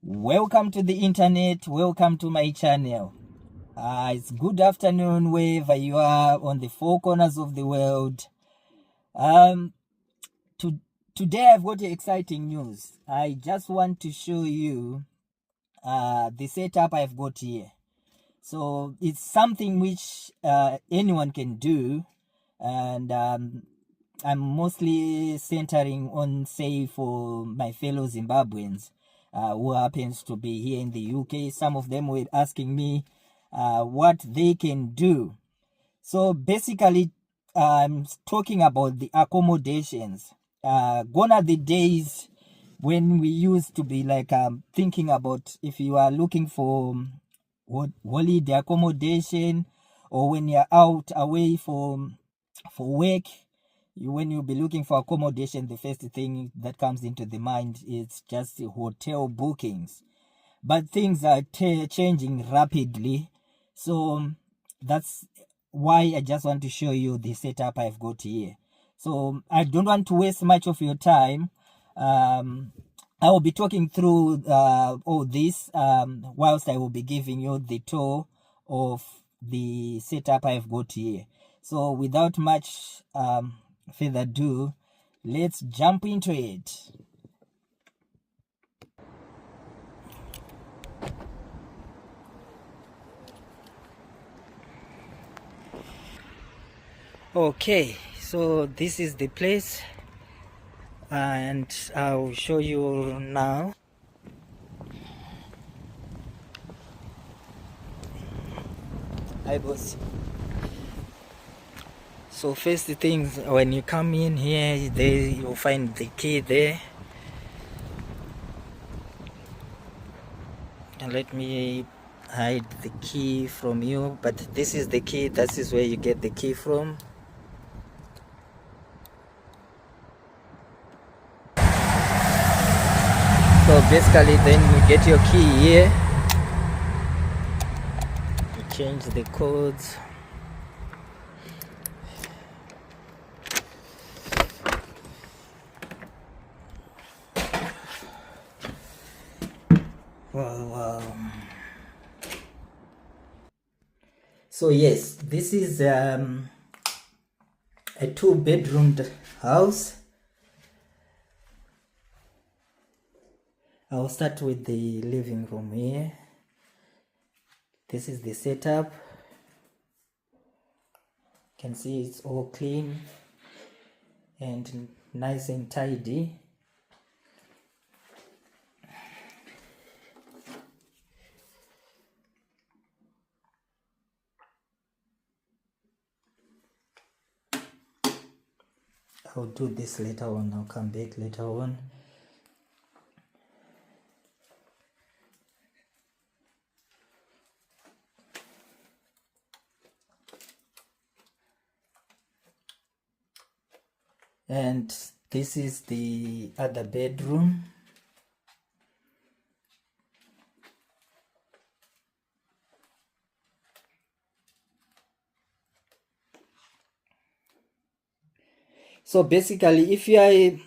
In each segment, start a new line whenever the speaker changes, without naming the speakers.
Welcome to the internet, welcome to my channel. It's good afternoon wherever you are on the four corners of the world. Today I've got exciting news. I just want to show you the setup I've got here. So it's something which anyone can do, and I'm mostly centering on, say, for my fellow Zimbabweans who happens to be here in the UK. Some of them were asking me what they can do. So basically, I'm talking about the accommodations. Gone are the days when we used to be like thinking about if you are looking for holiday accommodation, or when you're out away for work, when you'll be looking for accommodation, the first thing that comes into the mind is just hotel bookings. But things are changing rapidly, so that's why I just want to show you the setup I've got here. So I don't want to waste much of your time. I will be talking through all this whilst I will be giving you the tour of the setup I've got here. So without much further ado, let's jump into it. Okay, so this is the place, and I'll show you now. Hi boss. So first things, when you come in here, you'll find the key there. And let me hide the key from you, but this is the key. That is where you get the key from. So basically then you get your key here, you change the codes. Wow. So yes, this is a 2-bedroomed house. I'll start with the living room here. This is the setup. You can see it's all clean and nice and tidy. I'll do this later on. I'll come back later on. And this is the other bedroom. So basically, if you are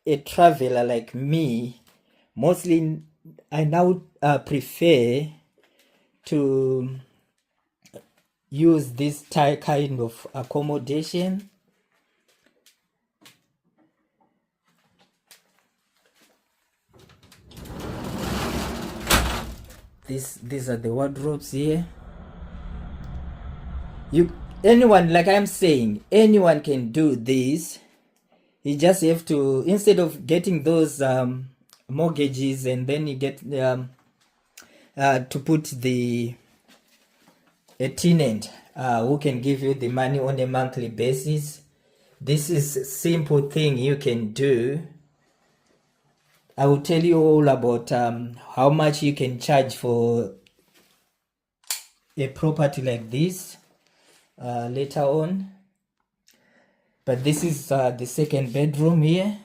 a traveler like me, mostly I now prefer to use this kind of accommodation. These are the wardrobes here. Anyone, like I'm saying, anyone can do this. You just have to, instead of getting those mortgages and then you get to put a tenant who can give you the money on a monthly basis. This is a simple thing you can do. I will tell you all about how much you can charge for a property like this later on. But this is the second bedroom here.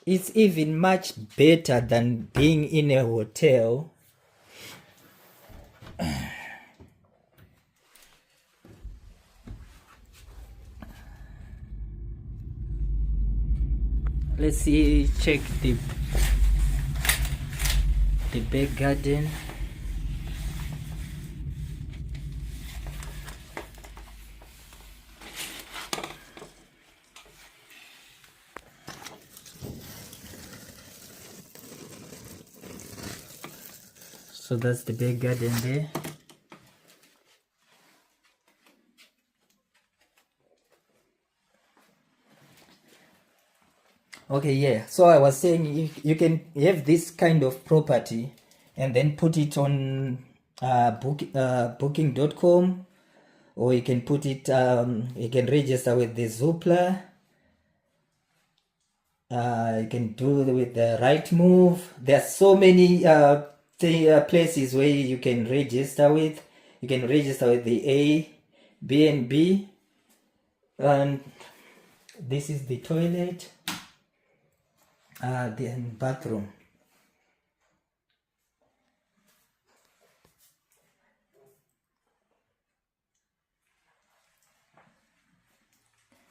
It's even much better than being in a hotel. let's see, check the back garden. So that's the back garden there. Okay, yeah, so I was saying you can have this kind of property and then put it on booking.com, or you can put it, you can register with the Zoopla. You can do it with the Right Move. There are so many places where you can register with. You can register with the Airbnb, and this is the toilet, the bathroom.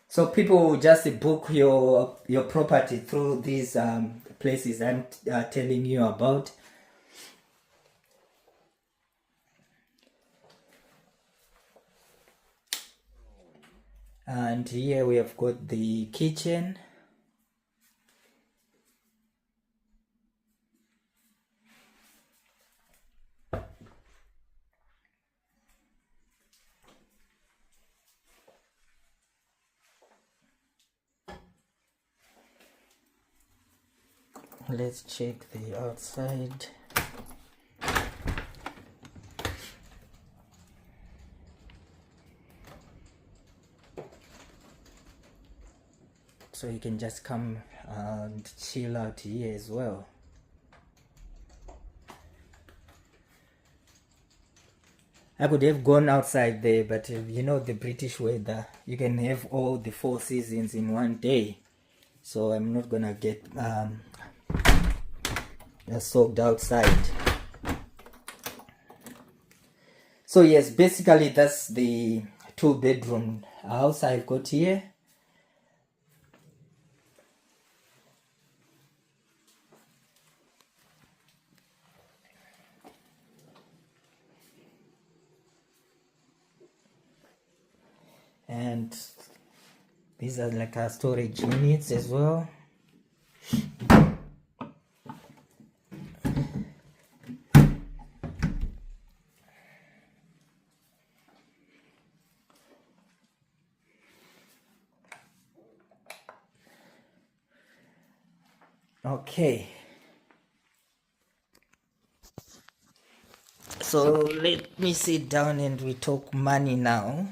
So people will just book your property through these places I'm telling you about. And here we have got the kitchen. Let's check the outside. So you can just come and chill out here as well. I could have gone outside there, but you know the British weather, you can have all the 4 seasons in one day. So I'm not gonna get soaked outside. So yes, basically that's the 2-bedroom house I've got here. And these are like our storage units as well. Okay, so let me sit down and we talk money now.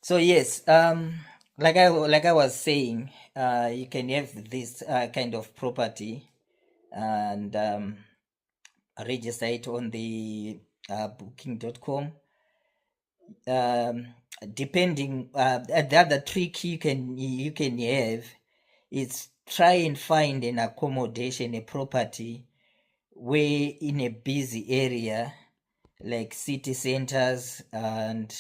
So yes, like I was saying, you can have this kind of property and register it on the booking.com. Depending, the other trick you can have is try and find an accommodation, a property where in a busy area like city centers, and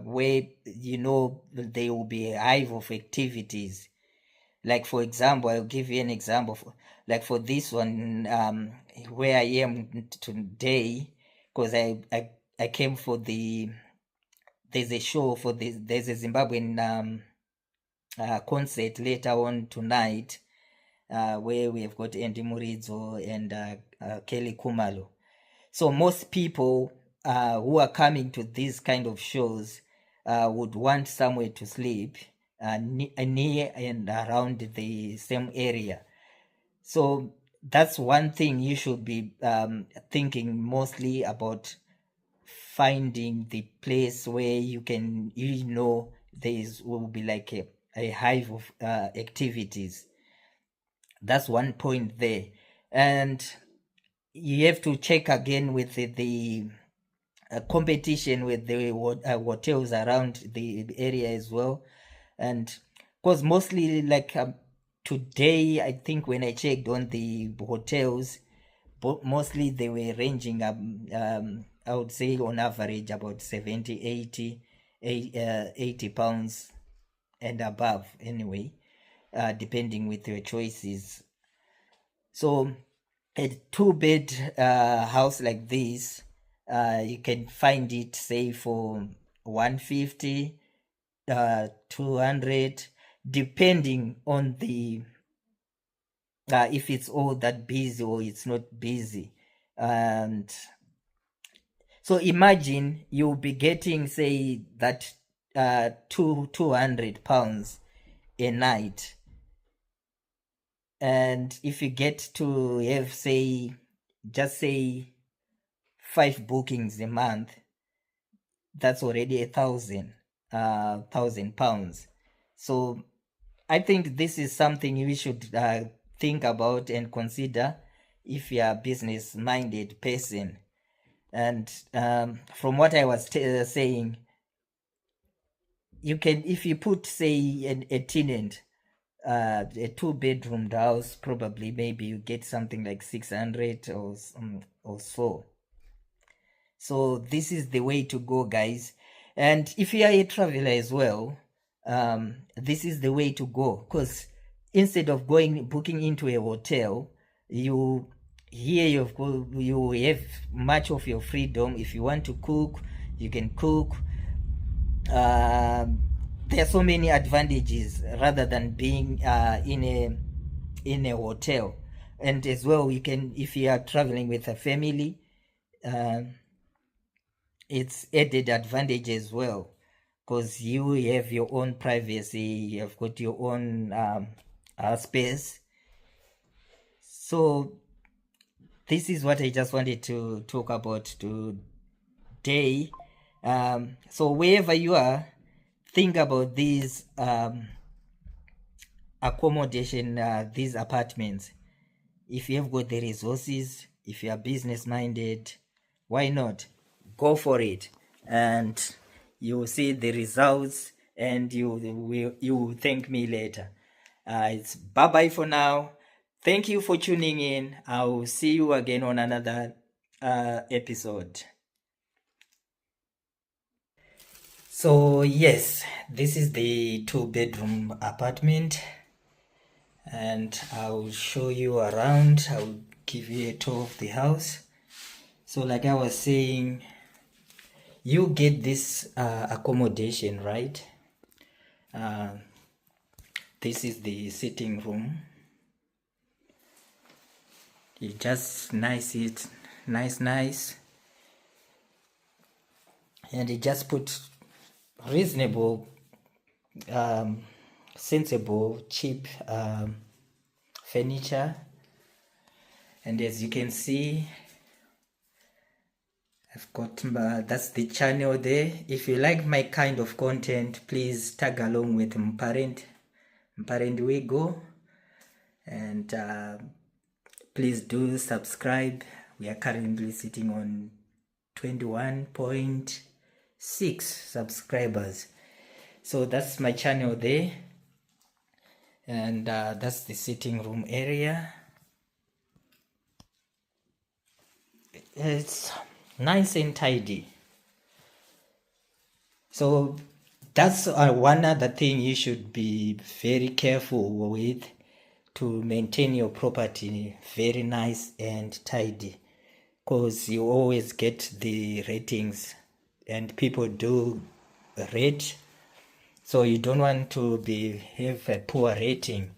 where you know there will be a hive of activities. Like for example, I'll give you an example. Like for this one, where I am today, because I came for there's a show for this. There's a Zimbabwean concert later on tonight, where we have got Andy Muridzo and Kelly Kumalo. So most people who are coming to these kind of shows would want somewhere to sleep near and around the same area. So that's one thing you should be thinking mostly about, finding the place where you can, there will be like a hive of activities. That's one point there. And you have to check again with the competition with the hotels around the area as well. And because mostly like today, I think when I checked on the hotels, mostly they were ranging up, I would say on average about 70, 80 pounds and above anyway, depending with your choices. So a 2-bed house like this, you can find it say for 150, 200, depending on the if it's all that busy or it's not busy. And so imagine you'll be getting say that 200 pounds a night, and if you get to have say just say 5 bookings a month, that's already 1,000 pounds. So I think this is something we should think about and consider if you're a business minded person. And from what I was saying, you can, if you put say a tenant, a 2-bedroom house, probably maybe you get something like 600 or so. So this is the way to go, guys. And if you are a traveler as well, this is the way to go, because instead of booking into a hotel, you have much of your freedom. If you want to cook, you can cook. There are so many advantages rather than being in a hotel. And as well, you can, if you are traveling with a family, it's added advantage as well, because you have your own privacy, you have got your own space. So this is what I just wanted to talk about today. So wherever you are, think about these accommodation, these apartments. If you have got the resources, if you are business minded, why not go for it? And you will see the results, and you will thank me later. It's bye bye for now. Thank you for tuning in. I will see you again on another episode. So yes, this is the 2-bedroom apartment, and I'll show you around. I'll give you a tour of the house. So like I was saying, you get this accommodation, right? This is the sitting room. You just nice, and you just put reasonable, sensible, cheap furniture. And as you can see, I've got that's the channel there. If you like my kind of content, please tag along with Mparent Wigo, and please do subscribe. We are currently sitting on 21.6 subscribers. So that's my channel there, and that's the sitting room area. It's nice and tidy. So that's one other thing you should be very careful with, to maintain your property very nice and tidy, because you always get the ratings and people do rate, so you don't want to have a poor rating.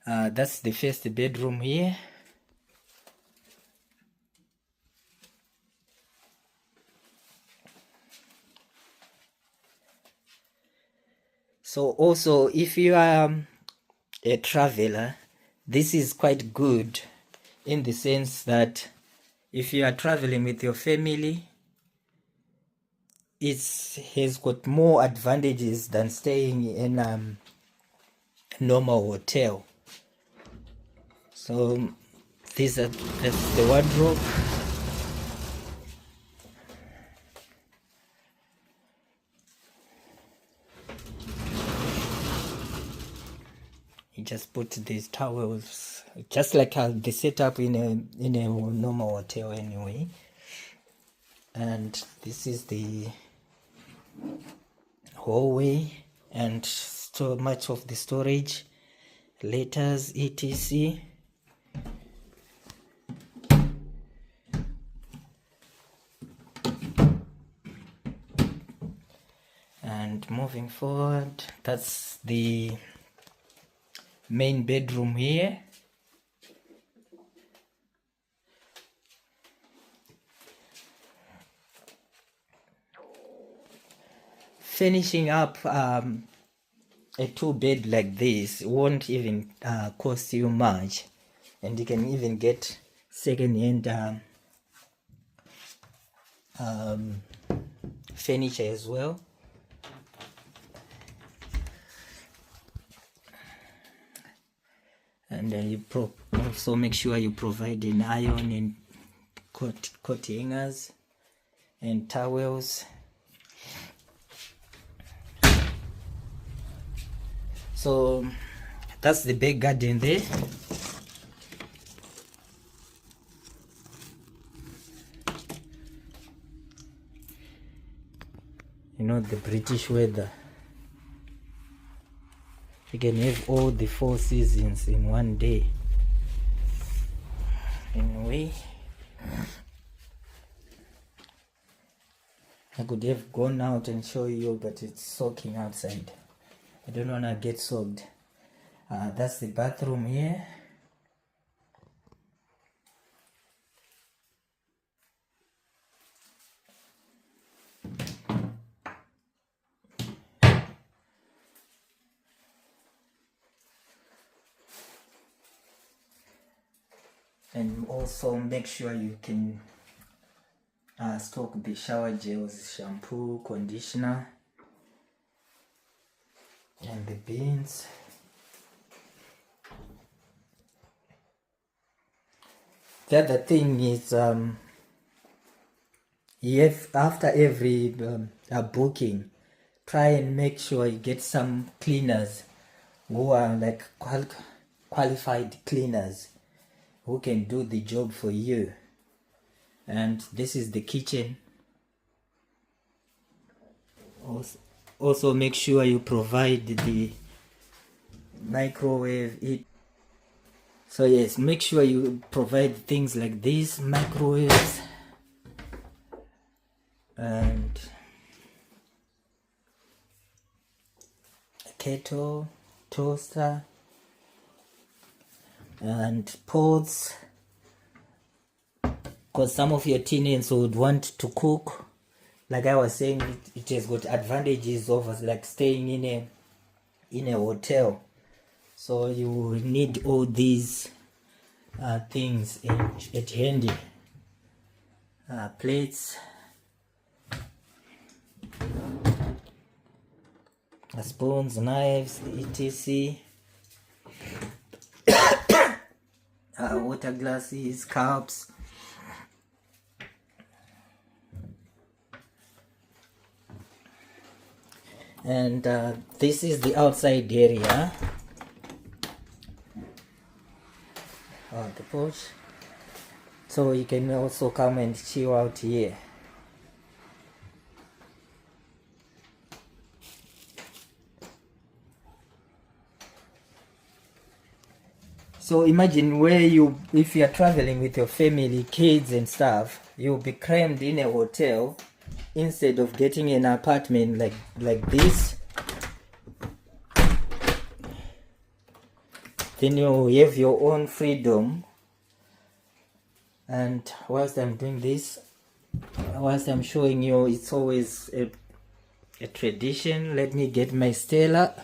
That's the first bedroom here. So also, if you are a traveler, this is quite good, in the sense that if you are traveling with your family, it has got more advantages than staying in a normal hotel. So that's the wardrobe. You just put these towels, just like the setup in a normal hotel anyway. And this is the hallway. and so much of the storage, letters, etc. And moving forward, that's the main bedroom here. Finishing up a 2-bed like this won't even cost you much, and you can even get second-hand furniture as well. And you also make sure you provide an iron and coat hangers and towels. So that's the big garden there. You know, the British weather. You can have all the 4 seasons in one day. Anyway, I could have gone out and show you, but it's soaking outside. I don't want to get soaked. That's the bathroom here. And also make sure you can stock the shower gels, shampoo, conditioner, and the bins. The other thing is after every booking, try and make sure you get some cleaners who are like qualified cleaners who can do the job for you. And this is the kitchen. Also make sure you provide the microwave. So yes, make sure you provide things like this, microwaves and a kettle, toaster, and pots, because some of your teenagers would want to cook. Like I was saying, it has got advantages over like staying in a hotel. So you need all these things at handy. Plates, spoons, knives, etc. Water glasses, cups. And this is the outside area. The porch. So you can also come and chill out here. So imagine if you are traveling with your family, kids and stuff, you'll be crammed in a hotel instead of getting an apartment like this. Then you have your own freedom. And whilst I'm doing this, whilst I'm showing you, it's always a tradition. Let me get my Stella.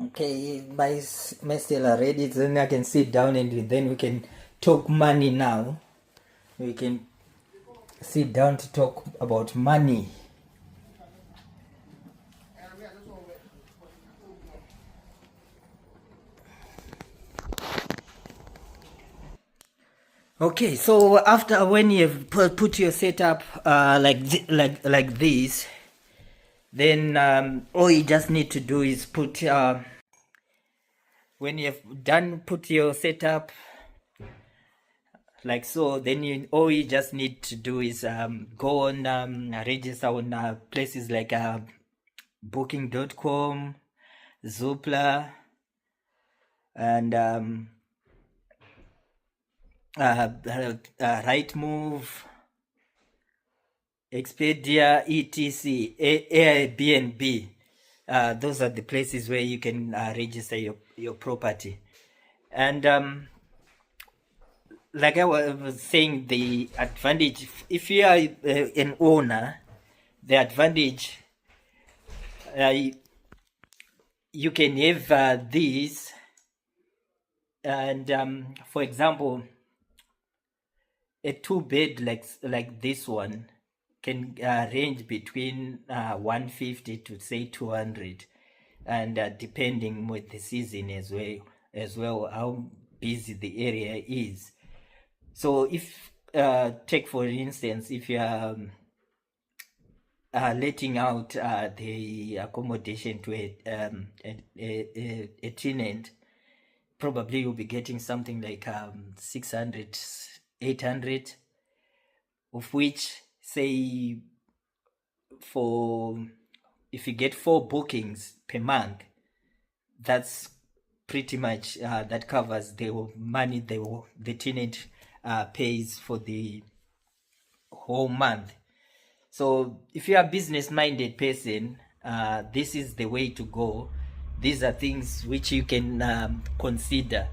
Okay, my Stella ready, then I can sit down and then we can talk money now. We can sit down to talk about money. Okay, so after when you've put your setup like this, then all you just need to do is put when you've done put your setup, like so. Then all you just need to do is go on, register on places like booking.com, Zoopla, and Rightmove, Expedia, etc., Airbnb. Those are the places where you can register your property. And like I was saying, the advantage, if you are an owner, the advantage, you can have these, and for example, a 2-bed like this one can range between 150 to say 200, and depending with the season as well how busy the area is. So if take for instance, if you are letting out the accommodation to a tenant, probably you'll be getting something like 600, 800, of which, say, if you get 4 bookings per month, that's pretty much that covers the money the tenant pays for the whole month. So if you're a business-minded person, this is the way to go. These are things which you can consider.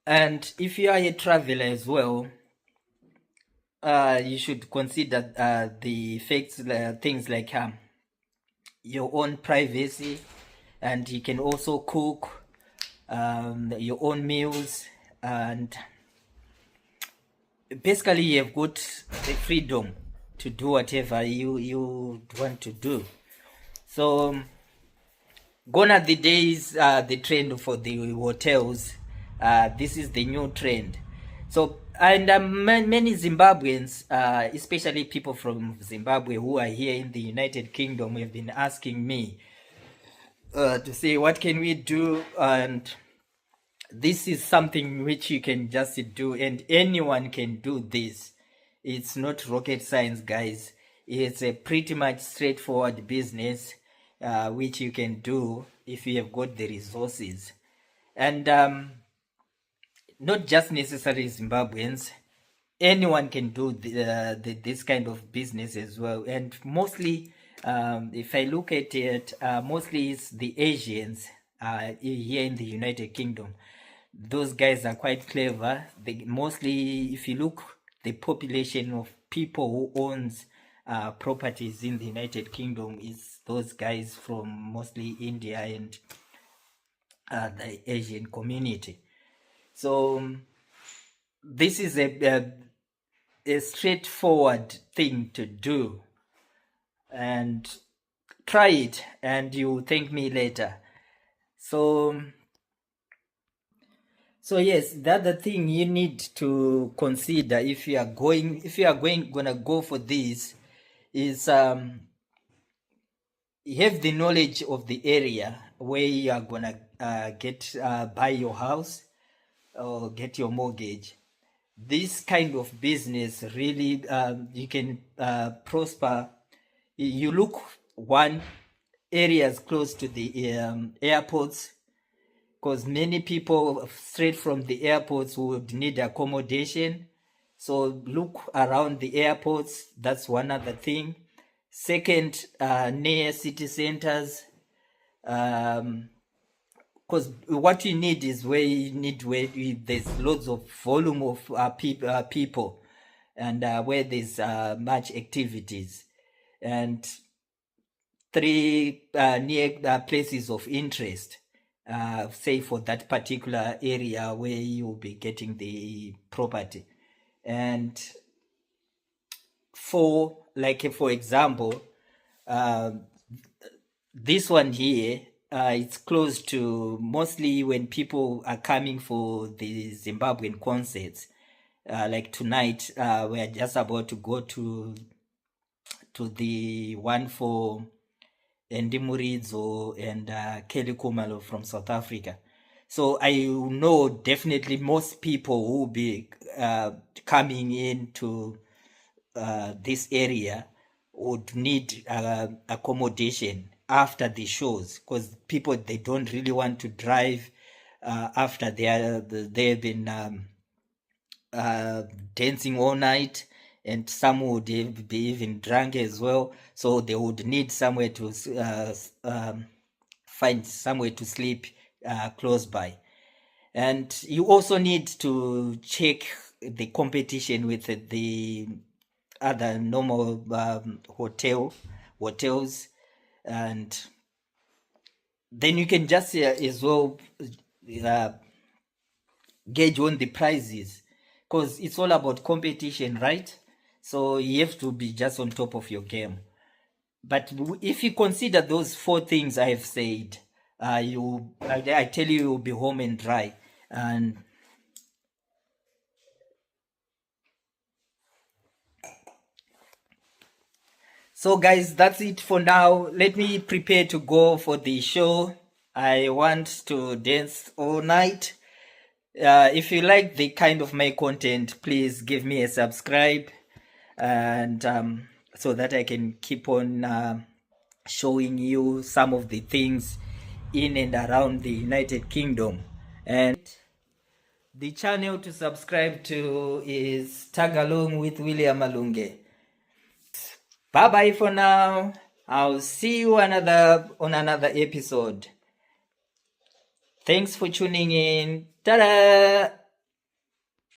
And if you are a traveler as well, you should consider the effects, things like your own privacy, and you can also cook your own meals, and basically you have got the freedom to do whatever you want to do. So gone are the days, the trend for the hotels. This is the new trend. So, and many Zimbabweans, especially people from Zimbabwe who are here in the United Kingdom, have been asking me to say, what can we do? And this is something which you can just do, and anyone can do this. It's not rocket science, guys. It's a pretty much straightforward business which you can do if you have got the resources. And not just necessarily Zimbabweans, anyone can do this kind of business as well. And mostly, if I look at it, mostly it's the Asians here in the United Kingdom. Those guys are quite clever. Mostly, if you look, the population of people who owns properties in the United Kingdom is those guys from mostly India and the Asian community. So this is a straightforward thing to do, and try it and you thank me later. So yes, the other thing you need to consider if you are gonna go for this is have the knowledge of the area where you are gonna buy your house or get your mortgage. This kind of business really you can prosper. You look, one, areas close to the airports, because many people straight from the airports would need accommodation. So look around the airports. That's one other thing. Second, near city centers, because what you need is where there's loads of volume of people, and where there's much activities. And 3, near places of interest, say for that particular area where you'll be getting the property. And 4, like for example, this one here, it's close to, mostly when people are coming for the Zimbabwean concerts, like tonight, we're just about to go to the one for and Muridzo and Kelly Kumalo from South Africa. So I know definitely most people who will be coming into this area would need accommodation after the shows, because people, they don't really want to drive after they've been dancing all night, and some would be even drunk as well, so they would need somewhere to find somewhere to sleep close by. And you also need to check the competition with the other normal hotels, and then you can just as well gauge on the prices, because it's all about competition, right? So you have to be just on top of your game. But if you consider those 4 things I have said, I tell you, you'll be home and dry. And so guys, that's it for now. Let me prepare to go for the show. I want to dance all night. If you like the kind of my content, please give me a subscribe, and so that I can keep on showing you some of the things in and around the United Kingdom. And the channel to subscribe to is Tag Along with William Mahlunge. Bye bye for now. I'll see you on another episode. Thanks for tuning in. Ta-da!